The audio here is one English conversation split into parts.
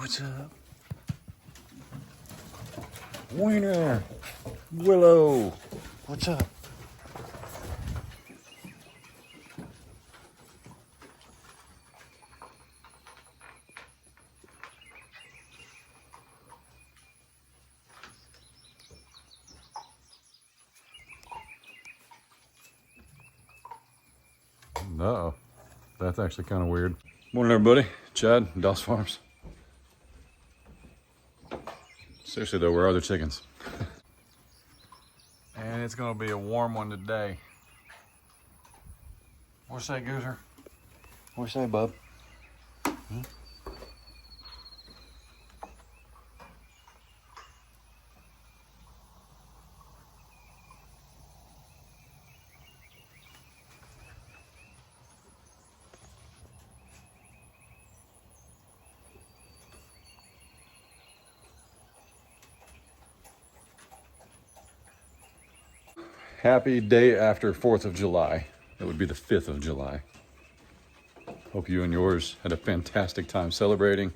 What's up? Winner. Willow. What's up? No, that's actually kind of weird. Morning, everybody. Chad, Doss Farms. Seriously though, where are the chickens? And it's gonna be a warm one today. What say, Gooser? What say, bub? Hmm? Happy day after 4th of July. It would be the 5th of July. Hope you and yours had a fantastic time celebrating,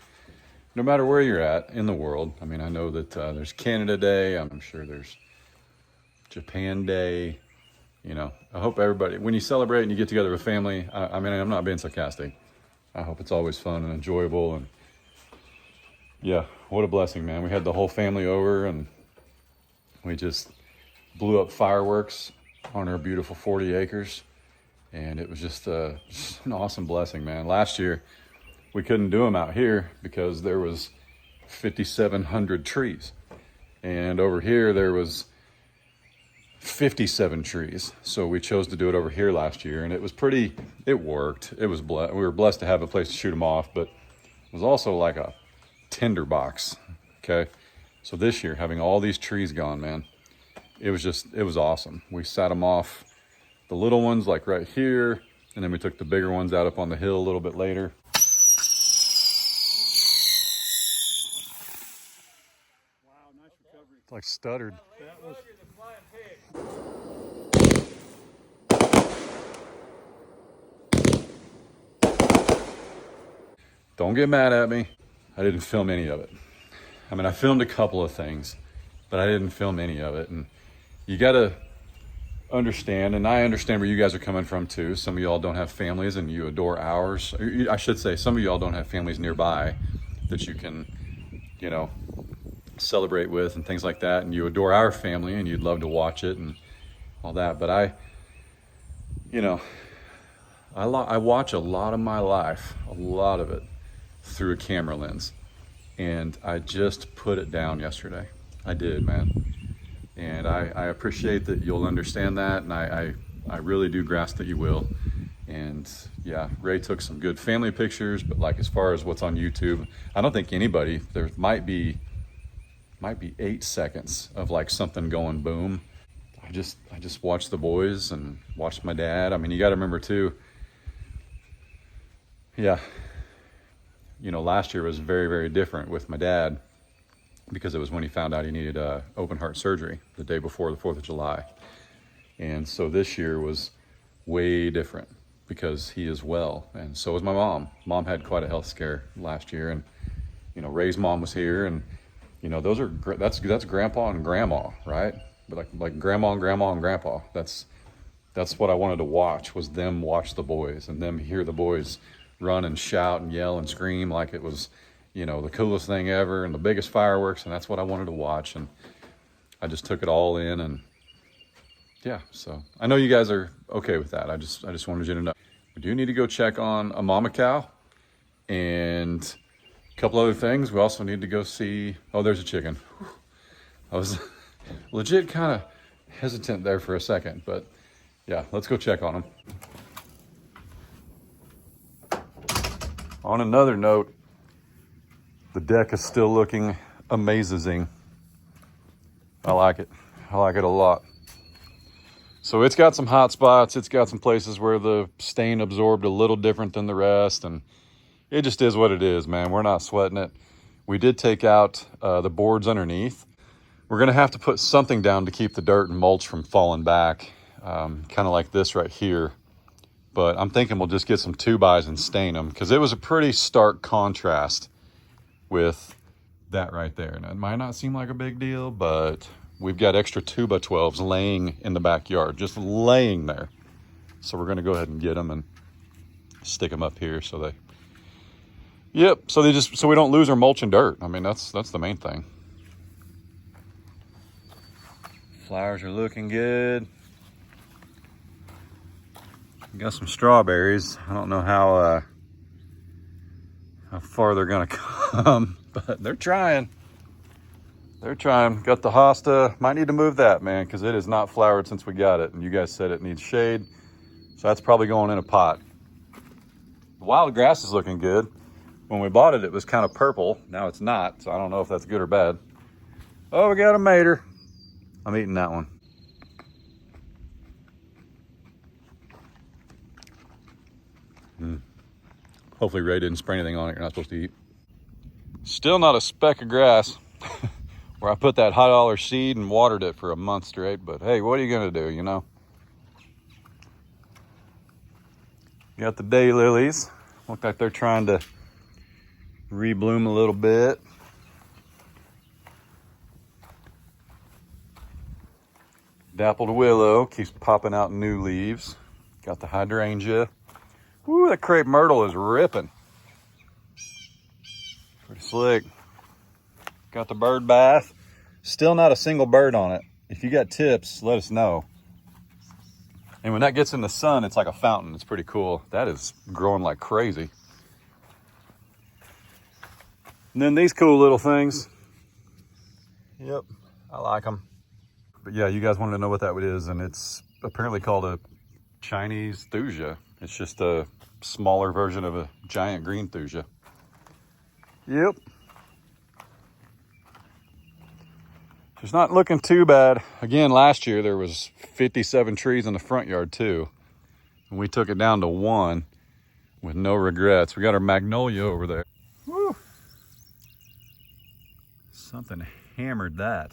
no matter where you're at in the world. I mean, I know that there's Canada Day. I'm sure there's Japan Day. You know, I hope everybody, when you celebrate and you get together with family, I mean, I'm not being sarcastic. I hope it's always fun and enjoyable. And yeah, what a blessing, man. We had the whole family over and we just blew up fireworks on our beautiful 40 acres. And it was just an awesome blessing, man. Last year, we couldn't do them out here because there was 5,700 trees. And over here, there was 57 trees. So we chose to do it over here last year. And it was it worked. It was we were blessed to have a place to shoot them off, but it was also like a tinderbox, okay? So this year, having all these trees gone, man, it was awesome. We sat them off, the little ones like right here, and then we took the bigger ones out up on the hill a little bit later. Wow, nice recovery. It's like stuttered. That was... Don't get mad at me. I didn't film any of it. I mean, I filmed a couple of things, but I didn't film any of it. And you gotta understand, and I understand where you guys are coming from too. Some of y'all don't have families and you adore ours. I should say, some of y'all don't have families nearby that you can, you know, celebrate with and things like that. And you adore our family and you'd love to watch it and all that. But I watch a lot of my life, a lot of it, through a camera lens. And I just put it down yesterday. I did, man. And I appreciate that you'll understand that, and I really do grasp that you will. And yeah, Ray took some good family pictures, but like as far as what's on YouTube, I don't think anybody, there might be 8 seconds of like something going boom. I just watched the boys and watched my dad. I mean, you got to remember too, yeah, you know, last year was very, very different with my dad because it was when he found out he needed open heart surgery the day before the 4th of July. And so this year was way different because he is well, and so was my mom. Mom had quite a health scare last year, and you know, Ray's mom was here, and you know, that's grandpa and grandma, right? But like grandma and grandma and grandpa. That's what I wanted to watch, was them watch the boys and them hear the boys run and shout and yell and scream like it was, you know, the coolest thing ever and the biggest fireworks, and that's what I wanted to watch. And I just took it all in, and yeah, so I know you guys are okay with that. I just wanted you to know. We do need to go check on a mama cow and a couple other things. We also need to go see, oh, there's a chicken. I was legit kind of hesitant there for a second, but yeah, let's go check on them. On another note, the deck is still looking amazing. I like it. I like it a lot. So it's got some hot spots. It's got some places where the stain absorbed a little different than the rest, and it just is what it is, man. We're not sweating it. We did take out the boards underneath. We're gonna have to put something down to keep the dirt and mulch from falling back, kind of like this right here. But I'm thinking we'll just get some 2x and stain them, because it was a pretty stark contrast with that right there. And it might not seem like a big deal, but we've got extra 2x12s laying in the backyard, just laying there. So we're gonna go ahead and get them and stick them up here so they, so we don't lose our mulch and dirt. I mean, that's the main thing. Flowers are looking good. Got some strawberries. I don't know how far they're gonna come, but they're trying. They're trying. Got the hosta. Might need to move that, man, because it is not flowered since we got it. And you guys said it needs shade. So that's probably going in a pot. The wild grass is looking good. When we bought it, it was kind of purple. Now it's not. So I don't know if that's good or bad. Oh, we got a mater. I'm eating that one. Hopefully Ray didn't spray anything on it you're not supposed to eat. Still not a speck of grass where I put that high dollar seed and watered it for a month straight, but hey, what are you gonna do, you know? Got the daylilies. Look like they're trying to rebloom a little bit. Dappled willow keeps popping out new leaves. Got the hydrangea. Woo, that crepe myrtle is ripping. Pretty slick. Got the bird bath. Still not a single bird on it. If you got tips, let us know. And when that gets in the sun, it's like a fountain. It's pretty cool. That is growing like crazy. And then these cool little things. Yep, I like them. But yeah, you guys wanted to know what that is, and it's apparently called a Chinese thuja. It's just a smaller version of a giant green thuja. Yep. It's not looking too bad. Again, last year there was 57 trees in the front yard too. And we took it down to 1 with no regrets. We got our magnolia over there. Woo. Something hammered that.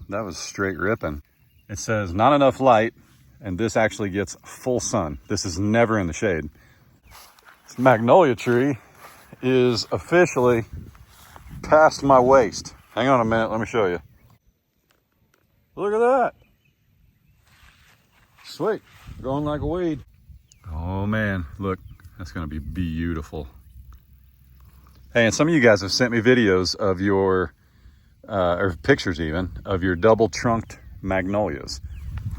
That was straight ripping. It says not enough light, and this actually gets full sun. This is never in the shade. This magnolia tree is officially past my waist. Hang on a minute, let me show you. Look at that. Sweet, growing like a weed. Oh man, look, that's gonna be beautiful. Hey, and some of you guys have sent me videos of your, or pictures even, of your double trunked magnolias.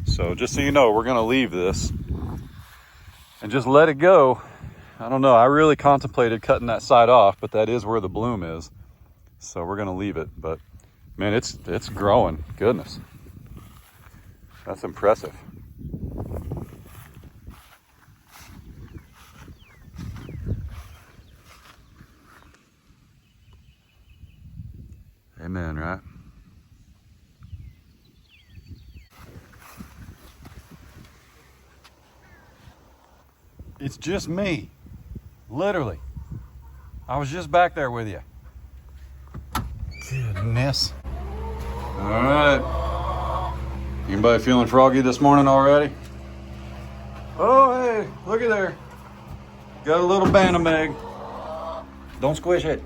So just so you know, we're gonna leave this and just let it go. I don't know, I really contemplated cutting that side off, but that is where the bloom is. So we're gonna leave it, but man, it's growing, goodness. That's impressive. Amen, right? It's just me, literally. I was just back there with you. Goodness. All right. Anybody feeling froggy this morning already? Oh, hey, look at there. Got a little bantam egg. Don't squish it.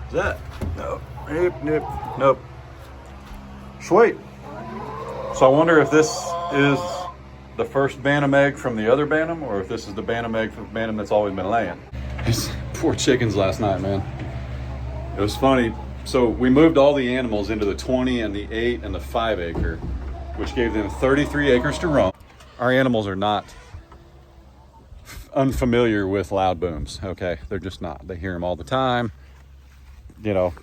Is that? Nope. Nope. Sweet. So I wonder if this is the first bantam egg from the other bantam, or if this is the bantam egg from the bantam that's always been laying. These poor chickens last night, man. It was funny. So we moved all the animals into the 20 and the 8 and the 5 acre, which gave them 33 acres to roam. Our animals are not unfamiliar with loud booms, okay? They're just not. They hear them all the time. You know,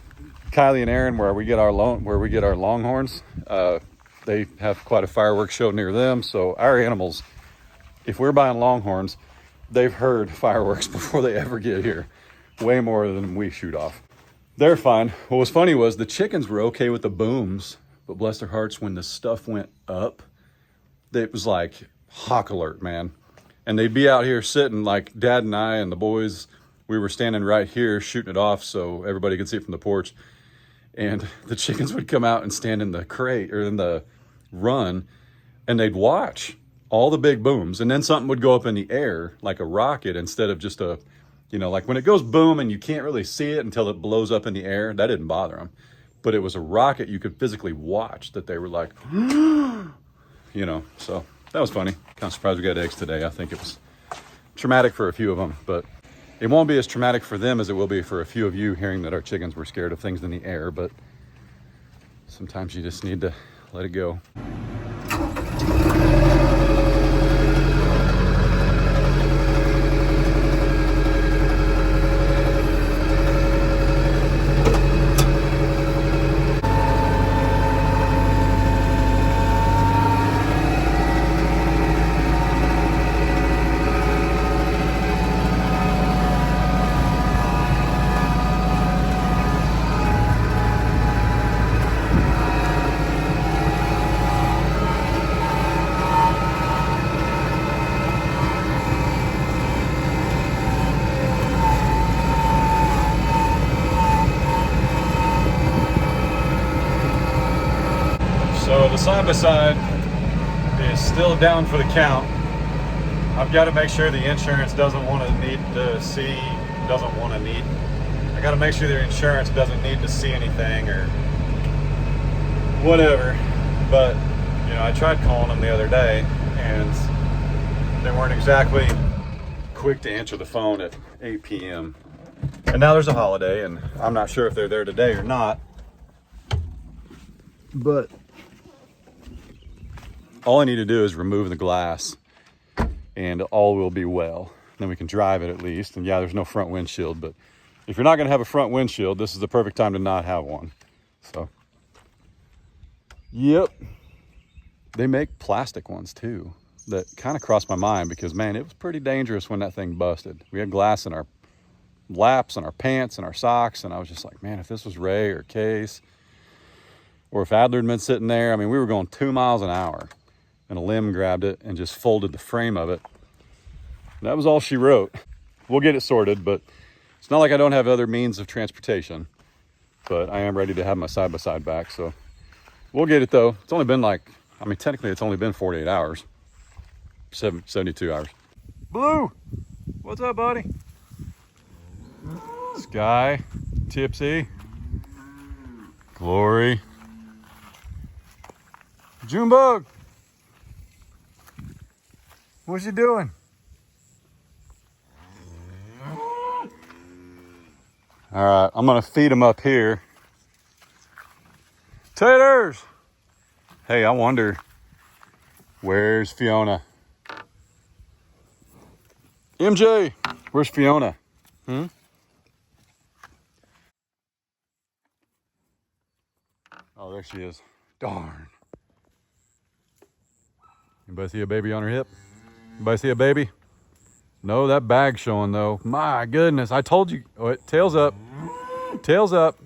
Kylie and Aaron, where we get our longhorns, they have quite a fireworks show near them. So our animals, if we're buying longhorns, they've heard fireworks before they ever get here, way more than we shoot off. They're fine. What was funny was the chickens were okay with the booms, but bless their hearts, when the stuff went up, it was like hawk alert, man. And they'd be out here sitting, like Dad and I and the boys, we were standing right here shooting it off so everybody could see it from the porch. And the chickens would come out and stand in the crate or in the run and they'd watch all the big booms, and then something would go up in the air like a rocket instead of just a, you know, like when it goes boom and you can't really see it until it blows up in the air, that didn't bother them. But it was a rocket you could physically watch that they were like, you know, so that was funny. Kind of surprised we got eggs today. I think it was traumatic for a few of them, but it won't be as traumatic for them as it will be for a few of you hearing that our chickens were scared of things in the air, but sometimes you just need to let it go. So the side-by-side is still down for the count. I've got to make sure the insurance doesn't want to need to see, I got to make sure the insurance doesn't need to see anything or whatever. But, you know, I tried calling them the other day and they weren't exactly quick to answer the phone at 8 p.m. And now there's a holiday and I'm not sure if they're there today or not. But all I need to do is remove the glass and all will be well. Then we can drive it at least. And yeah, there's no front windshield, but if you're not gonna have a front windshield, this is the perfect time to not have one. So, yep. They make plastic ones too. That kind of crossed my mind because man, it was pretty dangerous when that thing busted. We had glass in our laps and our pants and our socks. And I was just like, man, if this was Ray or Case, or if Adler had been sitting there, I mean, we were going 2 miles an hour. And a limb grabbed it and just folded the frame of it. And that was all she wrote. We'll get it sorted, but it's not like I don't have other means of transportation. But I am ready to have my side-by-side back, so we'll get it though. It's only been like, I mean, technically it's only been 48 hours. 72 hours. Blue, what's up, buddy? Sky, Tipsy, Glory, Junebug. What's you doing? All right, I'm gonna feed them up here. Taters! Hey, I wonder, where's Fiona? MJ, where's Fiona? Oh, there she is. Darn. Anybody see a baby on her hip? Anybody see a baby? No, that bag's showing though. My goodness, I told you. Oh, tail's up. Tail's up.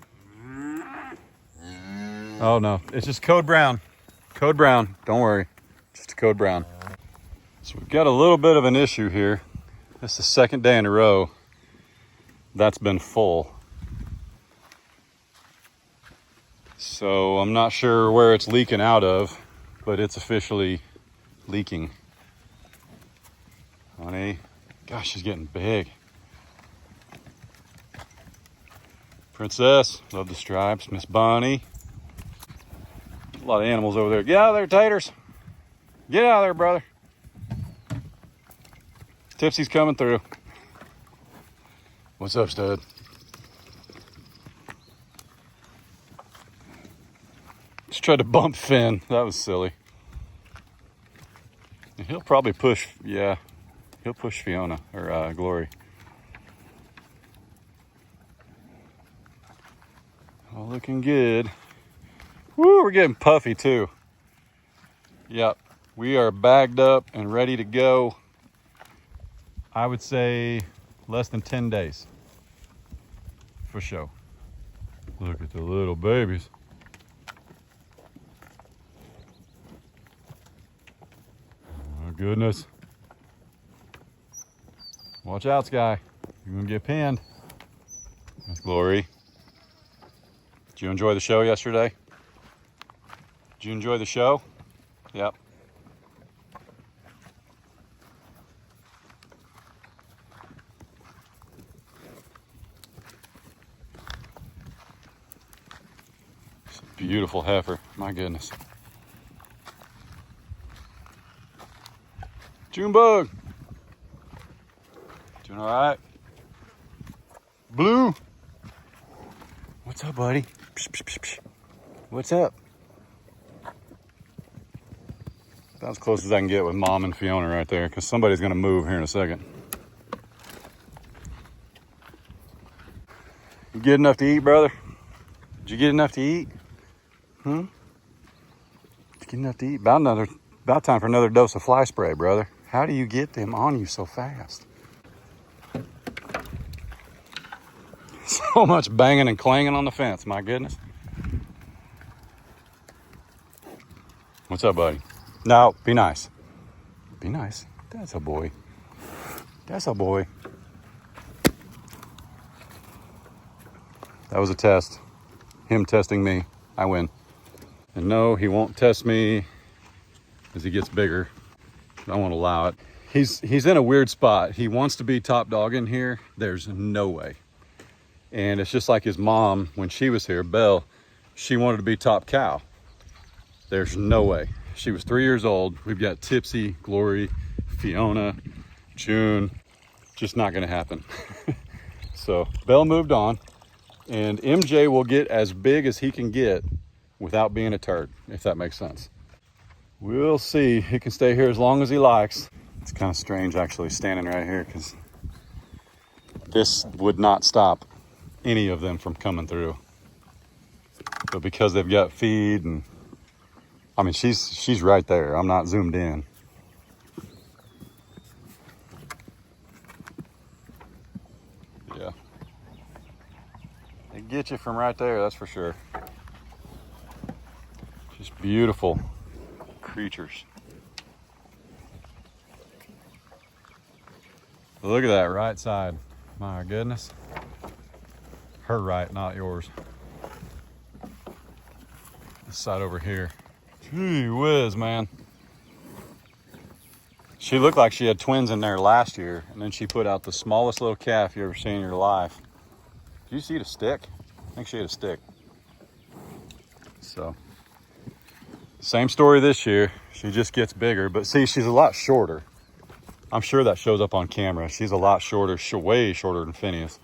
Oh no, it's just code brown. Code brown, don't worry. Just a code brown. So we've got a little bit of an issue here. This is the second day in a row that's been full. So I'm not sure where it's leaking out of, but it's officially leaking. Honey, gosh, she's getting big. Princess, love the stripes. Miss Bonnie. A lot of animals over there. Get out of there, taters. Get out of there, brother. Tipsy's coming through. What's up, stud? Just tried to bump Finn. That was silly. And he'll probably push, yeah. He'll push Fiona, or Glory. All looking good. Woo, we're getting puffy too. Yep, we are bagged up and ready to go. I would say less than 10 days. For sure. Look at the little babies. Oh goodness. Watch out, Sky. You're gonna get pinned. That's Glory. Did you enjoy the show yesterday? Did you enjoy the show? Yep. Beautiful heifer, my goodness. Junebug. Doing all right? Blue. What's up, buddy? Psh, psh, psh, psh. What's up? That's as close as I can get with Mom and Fiona right there, because somebody's gonna move here in a second. You get enough to eat, brother? Did you get enough to eat? Did you get enough to eat? About time for another dose of fly spray, brother. How do you get them on you so fast? So much banging and clanging on the fence, my goodness. What's up, buddy? No, be nice. Be nice. That's a boy. That's a boy. That was a test. Him testing me. I win. And no, he won't test me as he gets bigger. I won't allow it. He's in a weird spot. He wants to be top dog in here. There's no way. And it's just like his mom, when she was here, Belle, she wanted to be top cow. There's no way. She was 3 years old. We've got Tipsy, Glory, Fiona, June. Just not gonna happen. So Belle moved on, and MJ will get as big as he can get without being a turd, if that makes sense. We'll see. He can stay here as long as he likes. It's kind of strange actually standing right here, because this would not stop any of them from coming through. But because they've got feed, and I mean, she's right there. I'm not zoomed in. Yeah. They get you from right there, that's for sure. Just beautiful creatures. Look at that right side. My goodness. Her right, not yours. This side over here. Gee whiz, man. She looked like she had twins in there last year, and then she put out the smallest little calf you ever seen in your life. Did you see the stick? I think she had a stick. So, same story this year. She just gets bigger, but see, she's a lot shorter. I'm sure that shows up on camera. She's a lot shorter, way shorter than Phineas.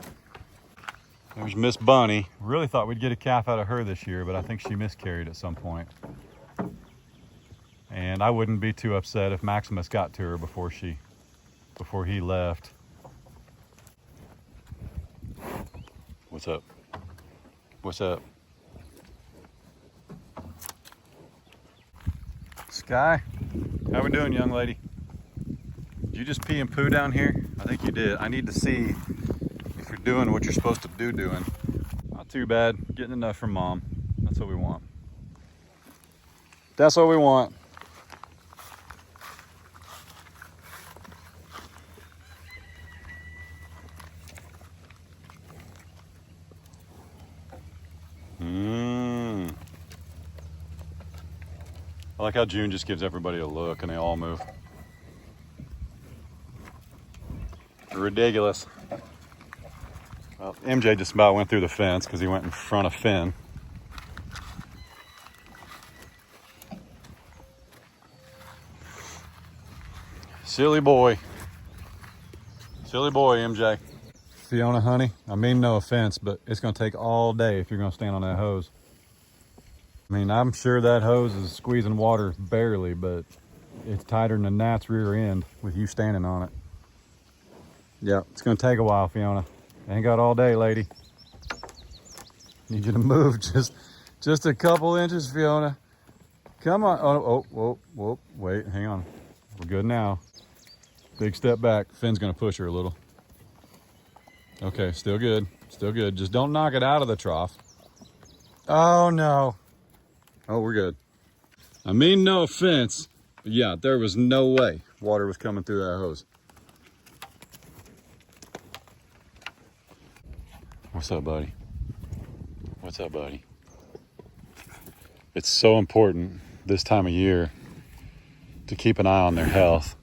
There's Miss Bunny. Really thought we'd get a calf out of her this year, but I think she miscarried at some point. And I wouldn't be too upset if Maximus got to her before he left. What's up? What's up? Sky, how we doing, young lady? Did you just pee and poo down here? I think you did. I need to see if you're doing what you're supposed to do doing. Not too bad. Getting enough from Mom. That's what we want. That's what we want. I like how June just gives everybody a look and they all move. Ridiculous. Well, MJ just about went through the fence because he went in front of Finn. Silly boy. Silly boy, MJ. Fiona, honey, I mean no offense, but it's going to take all day if you're going to stand on that hose. I mean, I'm sure that hose is squeezing water barely, but it's tighter than Nat's rear end with you standing on it. Yeah, it's going to take a while, Fiona. Ain't got all day, lady. Need you to move just a couple inches, Fiona. Come on. Whoa. Wait, hang on. We're good now. Big step back. Finn's going to push her a little. Okay, still good. Still good. Just don't knock it out of the trough. Oh, no. Oh, we're good. I mean, no offense, but yeah, there was no way water was coming through that hose. What's up, buddy? What's up, buddy? It's so important this time of year to keep an eye on their health.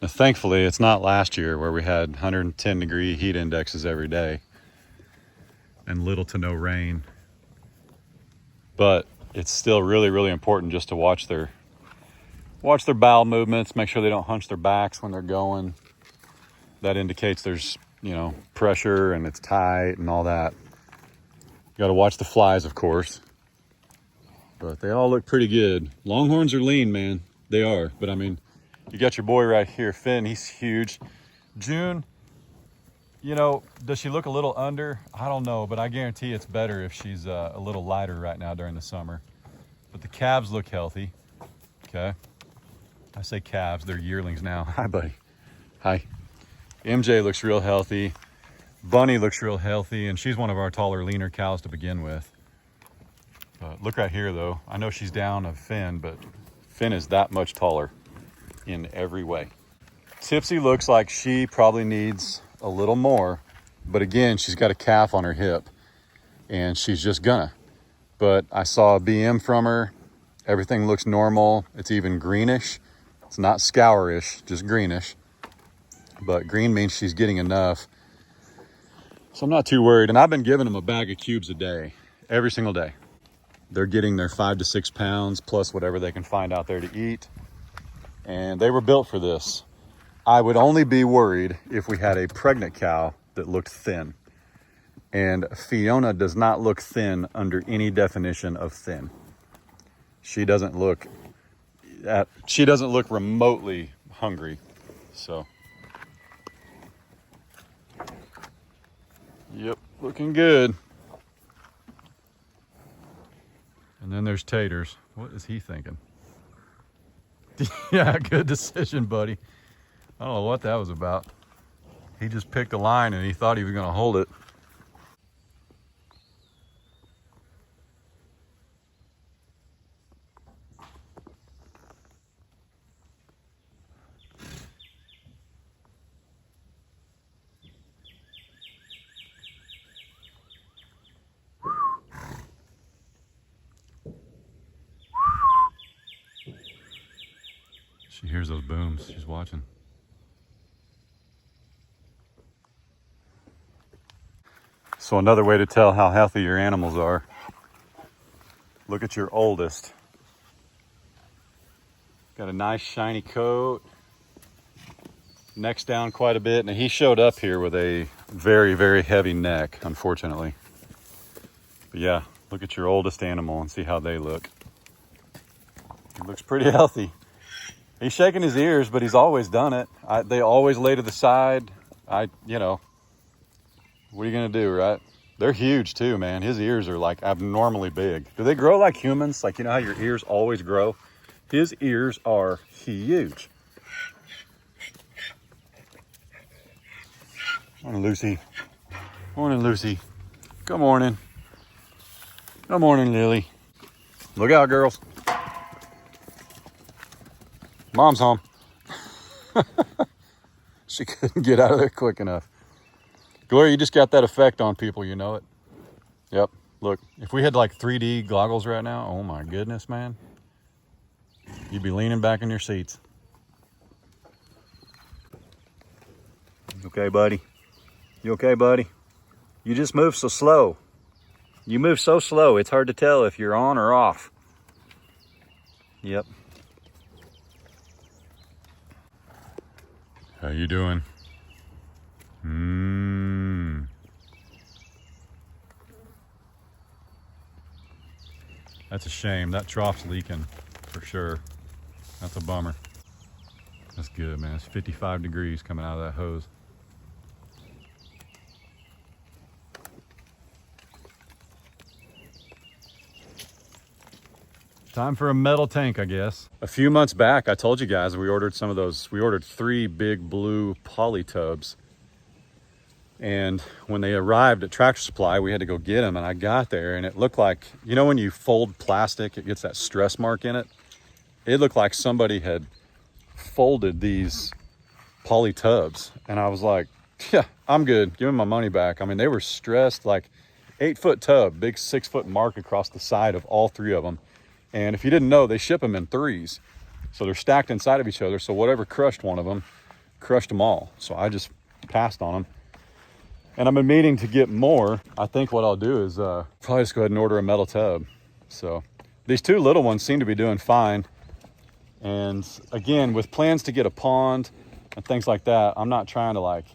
Now, thankfully, it's not last year where we had 110-degree heat indexes every day and little to no rain. But it's still really, really important just to watch their bowel movements, make sure they don't hunch their backs when they're going. That indicates there's, pressure and it's tight and all that. You got to watch the flies, of course. But they all look pretty good. Longhorns are lean, man. They are. But I mean, you got your boy right here, Finn. He's huge. June, does she look a little under? I don't know, but I guarantee it's better if she's a little lighter right now during the summer. But the calves look healthy. Okay. I say calves, they're yearlings now. Hi, buddy. Hi. MJ looks real healthy. Bunny looks real healthy, and she's one of our taller, leaner cows to begin with. Look right here, though. I know she's down of Finn, but Finn is that much taller in every way. Tipsy looks like she probably needs a little more, but again, she's got a calf on her hip, and she's just gonna. But I saw a BM from her. Everything looks normal. It's even greenish. It's not scourish, just greenish. But green means she's getting enough. So I'm not too worried. And I've been giving them a bag of cubes a day, every single day. They're getting their 5 to 6 pounds plus whatever they can find out there to eat. And they were built for this. I would only be worried if we had a pregnant cow that looked thin. And Fiona does not look thin under any definition of thin. She doesn't look remotely hungry. So, yep, looking good. And then there's Taters. What is he thinking? Yeah, good decision, buddy. I don't know what that was about. He just picked a line and he thought he was going to hold it. She hears those booms. She's watching. So another way to tell how healthy your animals are, look at your oldest. Got a nice shiny coat. Neck's down quite a bit. And he showed up here with a very, very heavy neck, unfortunately. But yeah, look at your oldest animal and see how they look. He looks pretty healthy. He's shaking his ears, but he's always done it. They always lay to the side. What are you going to do, right? They're huge too, man. His ears are like abnormally big. Do they grow like humans? Like, how your ears always grow? His ears are huge. Morning, Lucy. Morning, Lucy. Good morning. Good morning, Lily. Look out, girls. Mom's home. She couldn't get out of there quick enough. Gloria, you just got that effect on people, you know it. Yep. Look, if we had like 3D goggles right now, oh my goodness, man. You'd be leaning back in your seats. Okay, buddy? You okay, buddy? You just move so slow. You move so slow, it's hard to tell if you're on or off. Yep. How you doing? That's a shame. That trough's leaking for sure. That's a bummer. That's good, man. It's 55 degrees coming out of that hose. Time for a metal tank, I guess. A few months back, I told you guys we ordered some of those. We ordered 3 big blue poly tubs. And when they arrived at Tractor Supply, we had to go get them. And I got there and it looked like, when you fold plastic, it gets that stress mark in it. It looked like somebody had folded these poly tubs. And I was like, yeah, I'm good. Give me my money back. I mean, they were stressed, like 8-foot tub, big 6-foot mark across the side of all 3 of them. And if you didn't know, they ship them in 3s. So they're stacked inside of each other. So whatever crushed one of them, crushed them all. So I just passed on them. And I've been meaning to get more. I think what I'll do is probably just go ahead and order a metal tub. So These two little ones seem to be doing fine. And again, with plans to get a pond and things like that, I'm not trying to like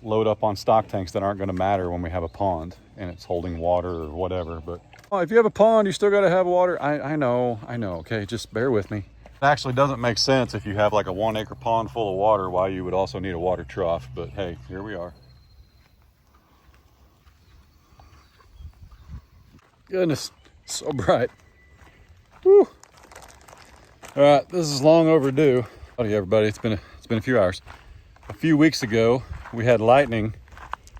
load up on stock tanks that aren't going to matter when we have a pond and it's holding water or whatever. But if you have a pond, you still got to have water. I know. Okay, just bear with me. It actually doesn't make sense if you have like a 1 acre pond full of water why you would also need a water trough. But hey, here we are. Goodness, so bright. Woo. All right, this is long overdue. Howdy everybody, it's been a few hours. A few weeks ago, we had lightning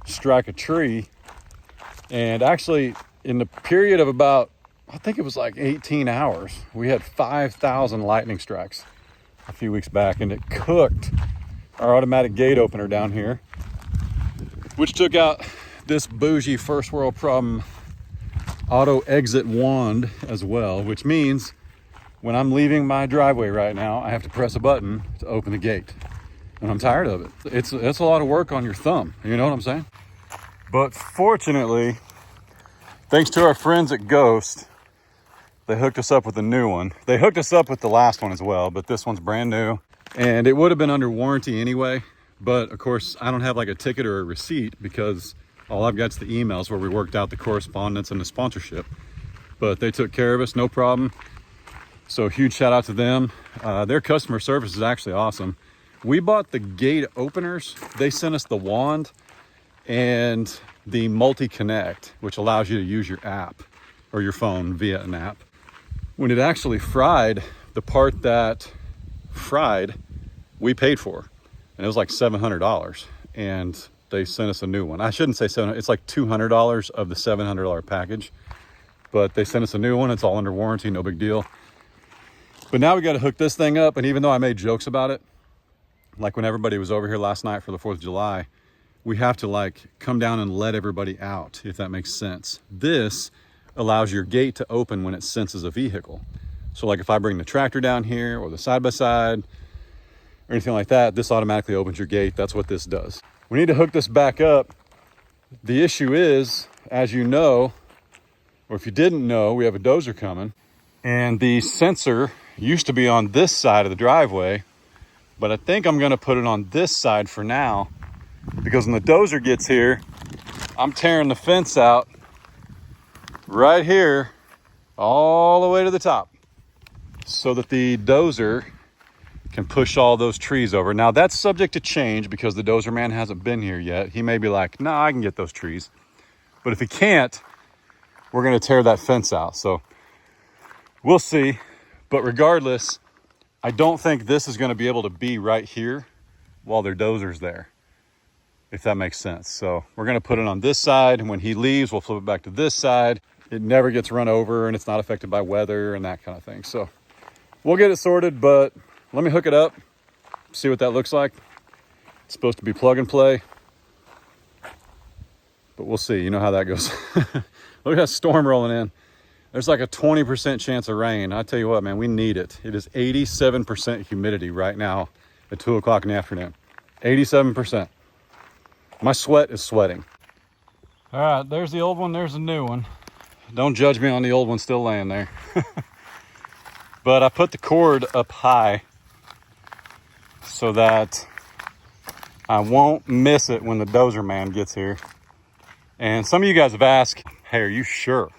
strike a tree, and actually in the period of about, I think it was like 18 hours, we had 5,000 lightning strikes a few weeks back, and it cooked our automatic gate opener down here, which took out this bougie first world problem auto exit wand as well, which means when I'm leaving my driveway right now, I have to press a button to open the gate. And I'm tired of it. It's a lot of work on your thumb, you know what I'm saying? But fortunately, thanks to our friends at Ghost, they hooked us up with a new one. They hooked us up with the last one as well, but this one's brand new. And it would have been under warranty anyway, but of course I don't have like a ticket or a receipt because all I've got is the emails where we worked out the correspondence and the sponsorship. But they took care of us, no problem. So huge shout out to them. Their customer service is actually awesome. We bought the gate openers. They sent us the wand and the multi-connect, which allows you to use your app or your phone via an app. When it actually fried, the part that fried, we paid for. And it was like $700. And they sent us a new one. I shouldn't say $700, it's like $200 of the $700 package. But they sent us a new one. It's all under warranty, no big deal. But now we got to hook this thing up. And even though I made jokes about it, like when everybody was over here last night for the 4th of July, we have to like come down and let everybody out, if that makes sense. This allows your gate to open when it senses a vehicle. So like if I bring the tractor down here or the side-by-side or anything like that, this automatically opens your gate. That's what this does. We need to hook this back up. The issue is, as you know, or if you didn't know, we have a dozer coming. And the sensor used to be on this side of the driveway, but I think I'm gonna put it on this side for now, because when the dozer gets here, I'm tearing the fence out right here, all the way to the top, so that the dozer can push all those trees over. Now that's subject to change because the dozer man hasn't been here yet. He may be like, nah, I can get those trees. But if he can't, we're gonna tear that fence out. So we'll see. But regardless, I don't think this is gonna be able to be right here while their dozer's there, if that makes sense. So we're gonna put it on this side, and when he leaves, we'll flip it back to this side. It never gets run over and it's not affected by weather and that kind of thing. So we'll get it sorted, but let me hook it up, see what that looks like. It's supposed to be plug and play, but we'll see. You know how that goes. Look at that storm rolling in. There's like a 20% chance of rain. I tell you what, man, we need it. It is 87% humidity right now at 2 o'clock in the afternoon. 87%. My sweat is sweating. All right, there's the old one, there's the new one. Don't judge me on the old one still laying there. But I put the cord up high so that I won't miss it when the dozer man gets here. And some of you guys have asked, hey, are you sure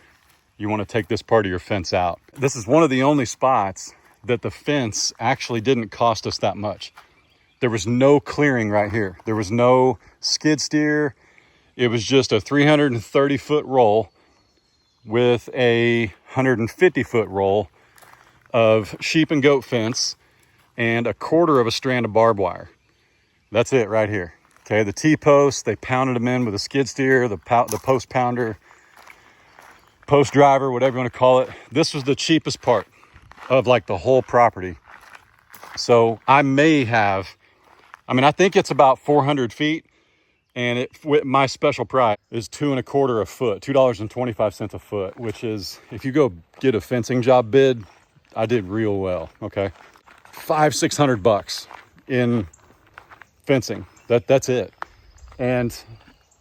you want to take this part of your fence out? This is one of the only spots that the fence actually didn't cost us that much. There was no clearing right here. There was no skid steer. It was just a 330-foot roll with a 150-foot roll of sheep and goat fence and a quarter of a strand of barbed wire. That's it right here. Okay, the T-posts, they pounded them in with a skid steer, the post pounder, post driver, whatever you want to call it. This was the cheapest part of like the whole property. So I think it's about 400 feet, and with my special price is $2.25 a foot, $2.25 a foot, which is, if you go get a fencing job bid, I did real well, okay? $500-600 in fencing. That's it. And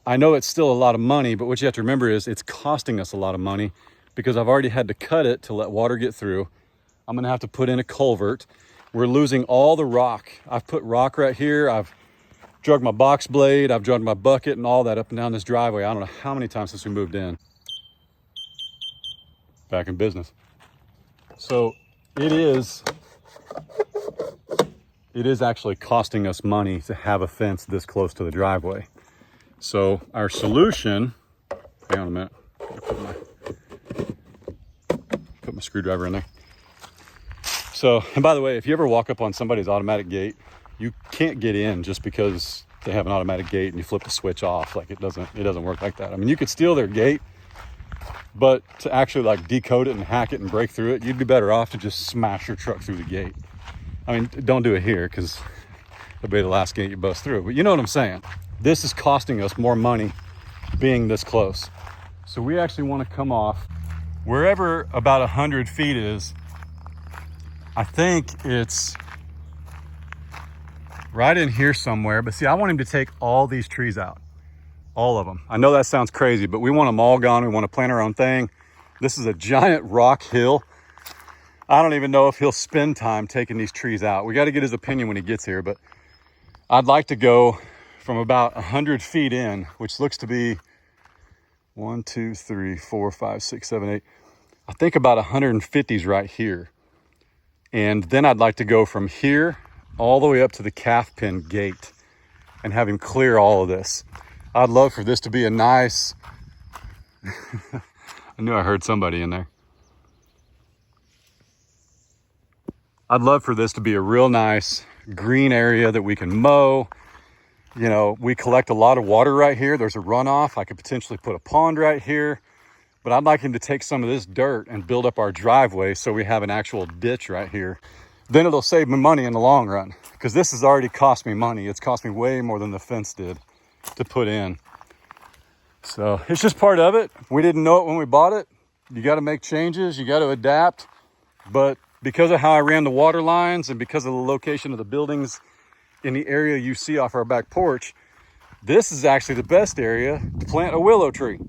I know it's still a lot of money, but what you have to remember is it's costing us a lot of money because I've already had to cut it to let water get through. I'm gonna have to put in a culvert. We're losing all the rock. I've put rock right here. I've drug my box blade. I've drug my bucket and all that up and down this driveway. I don't know how many times since we moved in. Back in business. So it is actually costing us money to have a fence this close to the driveway. So our solution, hang on a minute, put my screwdriver in there. So, and by the way, if you ever walk up on somebody's automatic gate, you can't get in just because they have an automatic gate and you flip the switch off. Like it doesn't work like that. I mean, you could steal their gate, but to actually like decode it and hack it and break through it, you'd be better off to just smash your truck through the gate. I mean, don't do it here because it'll be the last gate you bust through, but you know what I'm saying? This is costing us more money being this close. So we actually want to come off wherever about 100 feet is. I think it's right in here somewhere, but see, I want him to take all these trees out, all of them. I know that sounds crazy, but we want them all gone. We want to plant our own thing. This is a giant rock hill. I don't even know if he'll spend time taking these trees out. We got to get his opinion when he gets here, but I'd like to go from about 100 feet in, which looks to be 1, 2, 3, 4, 5, 6, 7, 8. I think about 150's right here. And then I'd like to go from here all the way up to the calf pen gate and have him clear all of this. I'd love for this to be a nice, I knew I heard somebody in there. I'd love for this to be a real nice green area that we can mow. You know, we collect a lot of water right here. There's a runoff. I could potentially put a pond right here, but I'd like him to take some of this dirt and build up our driveway so we have an actual ditch right here. Then it'll save me money in the long run because this has already cost me money. It's cost me way more than the fence did to put in. So it's just part of it. We didn't know it when we bought it. You got to make changes. You got to adapt. But because of how I ran the water lines and because of the location of the buildings in the area you see off our back porch, this is actually the best area to plant a willow tree.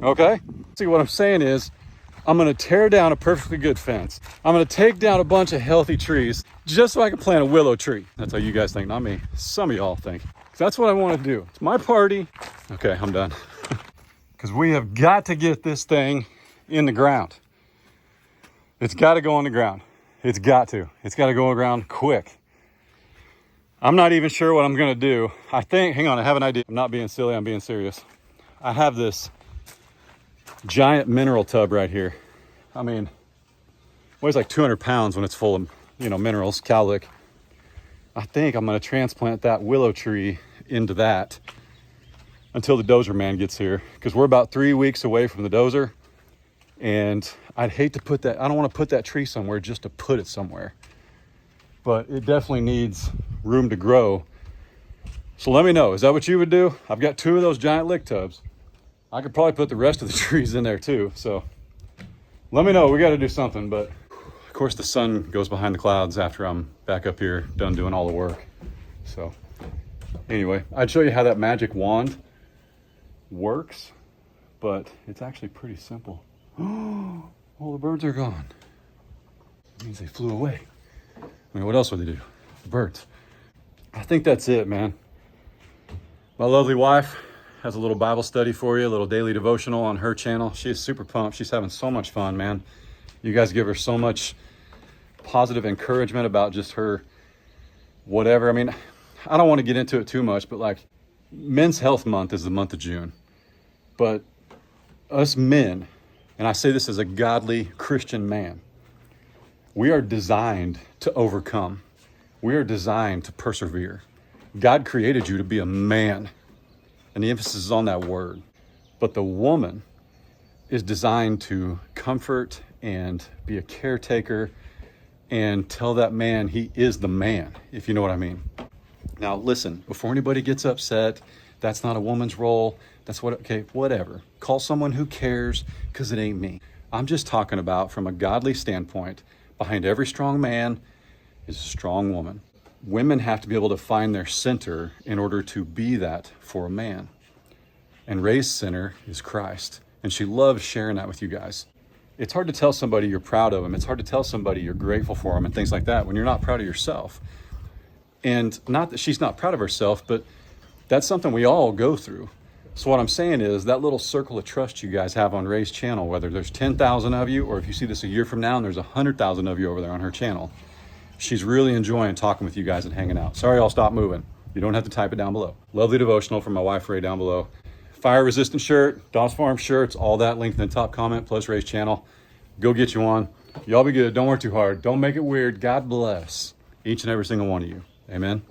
Okay? See, what I'm saying is I'm going to tear down a perfectly good fence. I'm going to take down a bunch of healthy trees just so I can plant a willow tree. That's how you guys think, not me. Some of y'all think. That's what I want to do. It's my party. Okay, I'm done. Because we have got to get this thing in the ground. It's got to go on the ground. It's got to go around quick. I'm not even sure what I'm going to do. I think, hang on, I have an idea. I'm not being silly, I'm being serious. I have this giant mineral tub right here. I mean, weighs like 200 pounds when it's full of, minerals, cowlick. I think I'm going to transplant that willow tree into that until the dozer man gets here, because we're about 3 weeks away from the dozer. And I'd hate to put that, I don't want to put that tree somewhere just to put it somewhere. But it definitely needs room to grow. So let me know, is that what you would do? I've got 2 of those giant lick tubs. I could probably put the rest of the trees in there too. So let me know, we got to do something. But of course the sun goes behind the clouds after I'm back up here, done doing all the work. So anyway, I'd show you how that magic wand works, but it's actually pretty simple. All the birds are gone. It means they flew away. I mean, what else would they do? The birds. I think that's it, man. My lovely wife has a little Bible study for you, a little daily devotional on her channel. She is super pumped. She's having so much fun, man. You guys give her so much positive encouragement about just her whatever. I mean, I don't want to get into it too much, but like Men's Health Month is the month of June. But us men, and I say this as a godly Christian man, we are designed to overcome. We are designed to persevere. God created you to be a man, and the emphasis is on that word. But the woman is designed to comfort and be a caretaker and tell that man he is the man, if you know what I mean. Now listen, before anybody gets upset, that's not a woman's role. That's whatever. Call someone who cares, because it ain't me. I'm just talking about from a godly standpoint, behind every strong man is a strong woman. Women have to be able to find their center in order to be that for a man. And Ray's center is Christ. And she loves sharing that with you guys. It's hard to tell somebody you're proud of them. It's hard to tell somebody you're grateful for them and things like that when you're not proud of yourself. And not that she's not proud of herself, but that's something we all go through. So what I'm saying is that little circle of trust you guys have on Ray's channel, whether there's 10,000 of you or if you see this a year from now and there's 100,000 of you over there on her channel, she's really enjoying talking with you guys and hanging out. Sorry, I'll stop moving. You don't have to type it down below. Lovely devotional from my wife, Ray, down below. Fire resistant shirt, Doss Farms shirts, all that linked in the top comment, plus Ray's channel. Go get you one. Y'all be good. Don't work too hard. Don't make it weird. God bless each and every single one of you. Amen.